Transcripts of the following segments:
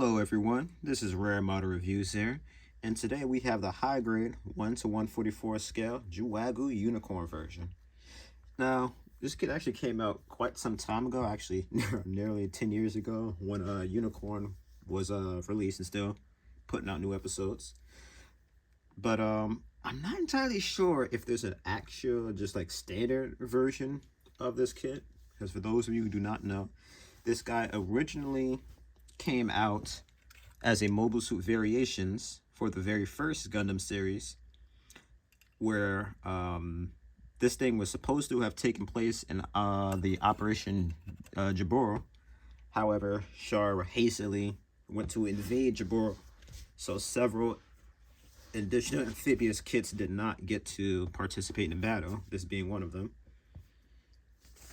Hello everyone, this is Rare Model Reviews here, and today we have the high grade 1 to 144 scale Juaggu unicorn version. Now, this kit actually came out quite some time ago, actually nearly 10 years ago when Unicorn was released and still putting out new episodes. But I'm not entirely sure if there's an actual just like standard version of this kit, because for those of you who do not know, this guy originally came out as a mobile suit variations for the very first Gundam series, where this thing was supposed to have taken place in the Operation Jaburo. However, Char hastily went to invade Jaburo, so several additional amphibious kits did not get to participate in the battle, this being one of them.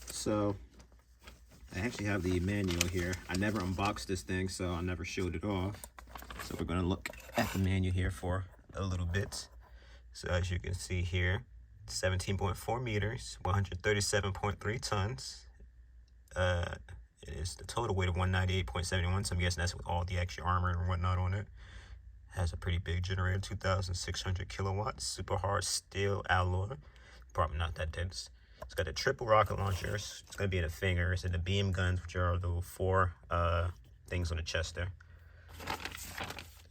So I actually have the manual here. I never unboxed this thing, so I never showed it off. So we're going to look at the manual here for a little bit. So as you can see here, 17.4 meters, 137.3 tons. It is the total weight of 198.71, so I'm guessing that's with all the extra armor and whatnot on it. Has a pretty big generator, 2,600 kilowatts, super hard steel alloy. Probably not that dense. It's got the triple rocket launchers. It's going to be in the fingers, and the beam guns, which are the four things on the chest there.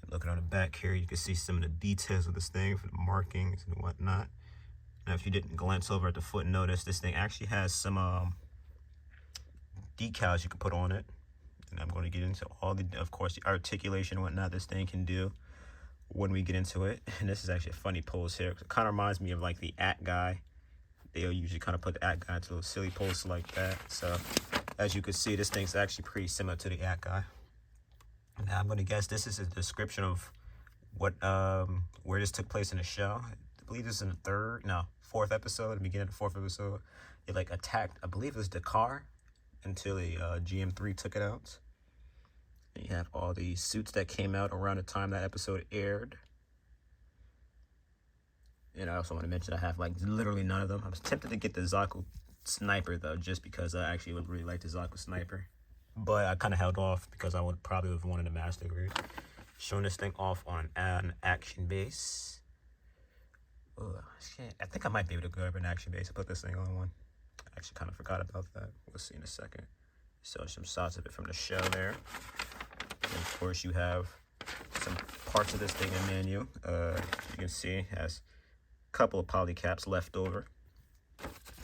Looking on the back here, you can see some of the details of this thing, for the markings and whatnot. Now, if you didn't glance over at the foot and notice, this thing actually has some decals you can put on it. And I'm going to get into all the, of course, the articulation and whatnot this thing can do when we get into it. And this is actually a funny pose here. It kind of reminds me of like the at guy. They'll usually kind of put the at guy into a silly pose like that. So as you can see, this thing's actually pretty similar to the at guy. Now I'm going to guess this is a description of what where this took place in the show. I believe this is in the fourth episode, the beginning of the fourth episode. It like attacked, I believe it was the car, until the GM3 took it out. And you have all these suits that came out around the time that episode aired. And I also want to mention I have like literally none of them. I was tempted to get the Zaku sniper though, just because I actually would really like the Zaku sniper. But I kind of held off because I would probably have wanted a master grade. Showing this thing off on an action base. Oh, shit. I think I might be able to go over an action base and put this thing on one. I actually kind of forgot about that. We'll see in a second. So some shots of it from the show there. And of course you have some parts of this thing in manual. You can see it has a couple of poly caps left over.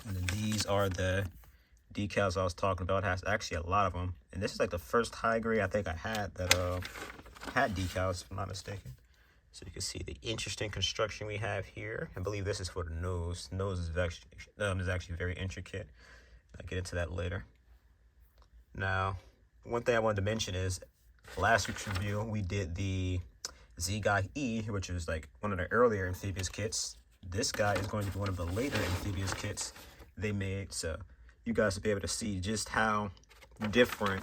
And then these are the decals I was talking about. It has actually a lot of them. And this is like the first high grade I think I had that had decals, if I'm not mistaken. So you can see the interesting construction we have here. I believe this is for the nose. The nose is actually very intricate. I'll get into that later. Now, one thing I wanted to mention is last week's review, we did the Z-Guy E, which was like one of the earlier amphibious kits. This guy is going to be one of the later amphibious kits they made. So you guys will be able to see just how different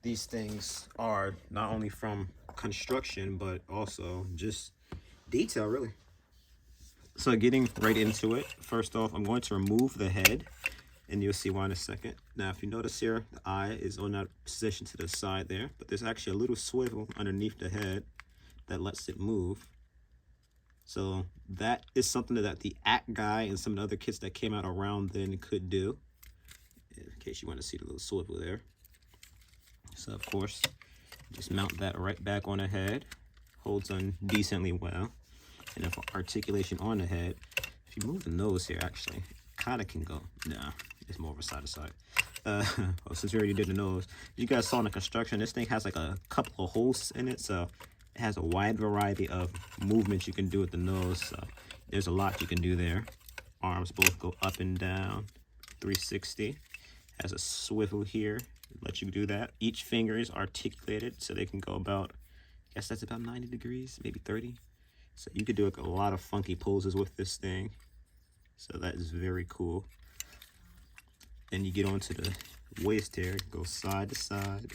these things are, not only from construction, but also just detail, really. So getting right into it, first off, I'm going to remove the head, and you'll see why in a second. Now, if you notice here, the eye is on that position to the side there, but there's actually a little swivel underneath the head that lets it move. So that is something that the Act guy and some of the other kits that came out around then could do, in case you want to see the little swivel there. So of course, just mount that right back on the head. Holds on decently well. And then for articulation on the head, if you move the nose here, actually, kind of can go. Nah, it's more of a side to side. Well, since we already did the nose, you guys saw in the construction, this thing has like a couple of holes in it, so it has a wide variety of movements you can do with the nose. So there's a lot you can do there. Arms both go up and down, 360. Has a swivel here, let you do that. Each finger is articulated, so they can go about, I guess that's about 90 degrees, maybe 30. So you could do like a lot of funky poses with this thing. So that is very cool. Then you get onto the waist here, go side to side.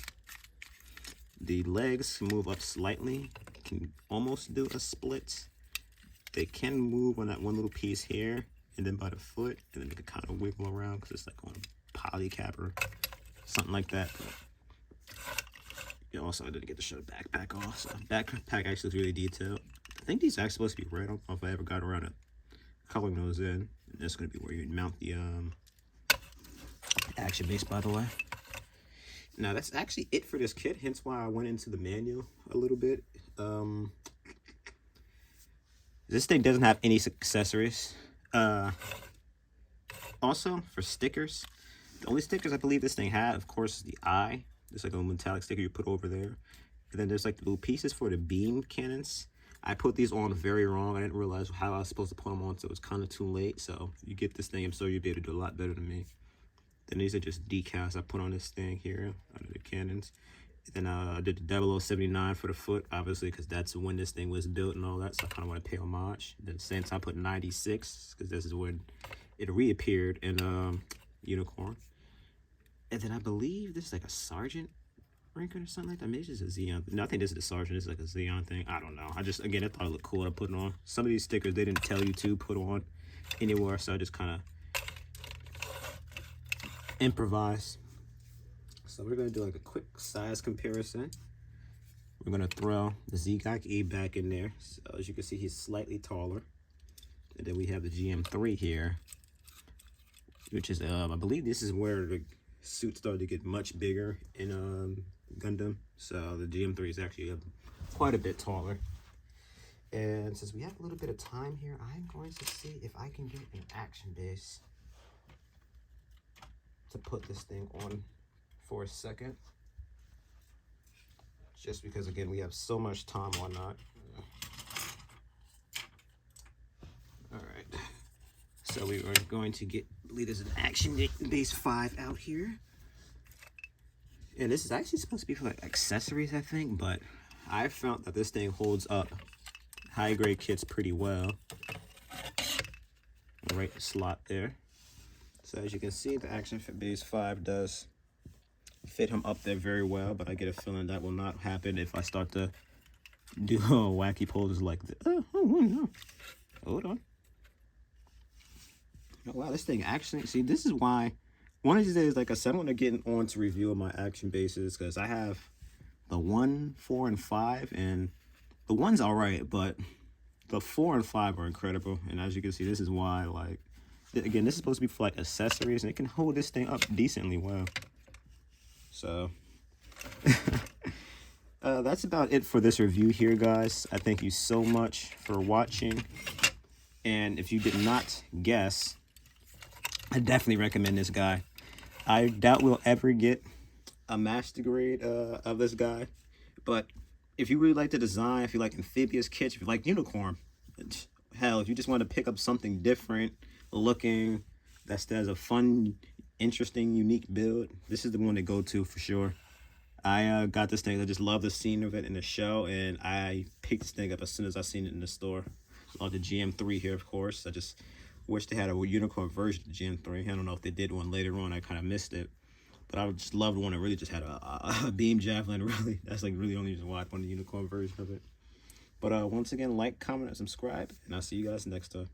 The legs can move up slightly, can almost do a split. They can move on that one little piece here, and then by the foot, and then they can kind of wiggle around because it's like on a poly cap or something like that. Yeah, also, I didn't get to show the backpack off. So backpack actually looks really detailed. I think these are actually supposed to be red. I don't know if I ever got around to coloring those in. And that's going to be where you mount the action base, by the way. Now, that's actually it for this kit, hence why I went into the manual a little bit. This thing doesn't have any accessories. Also, for stickers, the only stickers I believe this thing had, of course, is the eye. There's like a metallic sticker you put over there. And then there's like the little pieces for the beam cannons. I put these on very wrong. I didn't realize how I was supposed to put them on, so it was kind of too late. So if you get this thing, I'm sure you'll be able to do a lot better than me. Then these are just decals I put on this thing here under the cannons. And then I did the 0079 for the foot, obviously, because that's when this thing was built and all that. So I kind of want to pay homage. Then at the same time, I put 96 because this is when it reappeared in Unicorn. And then I believe this is like a Sergeant Rankin or something like that. Maybe it's a Xeon. No, I think this is the Sergeant. This is like a Xeon thing. I don't know. I just, again, I thought it looked cool to put it on. Some of these stickers, they didn't tell you to put on anywhere. So I just kind of improvise. So we're going to do like a quick size comparison. We're going to throw the ZGAC back in there. So as you can see, he's slightly taller. And then we have the GM3 here, which is, I believe this is where the suit started to get much bigger in Gundam. So the GM3 is actually quite a bit taller. And since we have a little bit of time here, I'm going to see if I can get an action base to put this thing on for a second. Just because, again, we have so much time or not. All right. So we are going to get, I believe there's an action base 5 out here. And this is actually supposed to be for like accessories, I think, but I found that this thing holds up high grade kits pretty well. Right slot there. So as you can see, the action base 5 does fit him up there very well, but I get a feeling that will not happen if I start to do wacky poses like this. Oh, hold on. Oh, wow, this thing actually, see, this is why one of these days, like I said, I want to get on to review my action bases, because I have the 1, 4, and 5, and the 1's all right, but the 4 and 5 are incredible. And as you can see, this is why, like, again, this is supposed to be for like accessories, and it can hold this thing up decently well. So that's about it for this review here, guys. I thank you so much for watching. And if you did not guess, I definitely recommend this guy. I doubt we'll ever get a master grade of this guy. But if you really like the design, if you like amphibious kits, if you like Unicorn, hell, if you just want to pick up something different looking, that has a fun, interesting, unique build, this is the one to go to for sure. I got this thing. I just love the scene of it in the show, and I picked this thing up as soon as I seen it in the store. Love the GM3 here, of course. I just wish they had a Unicorn version of the GM3. I don't know if they did one later on. I kind of missed it. But I just loved one that really just had a beam javelin, really. That's like really the only reason why I wanted the Unicorn version of it. But once again, like, comment, and subscribe. And I'll see you guys next time.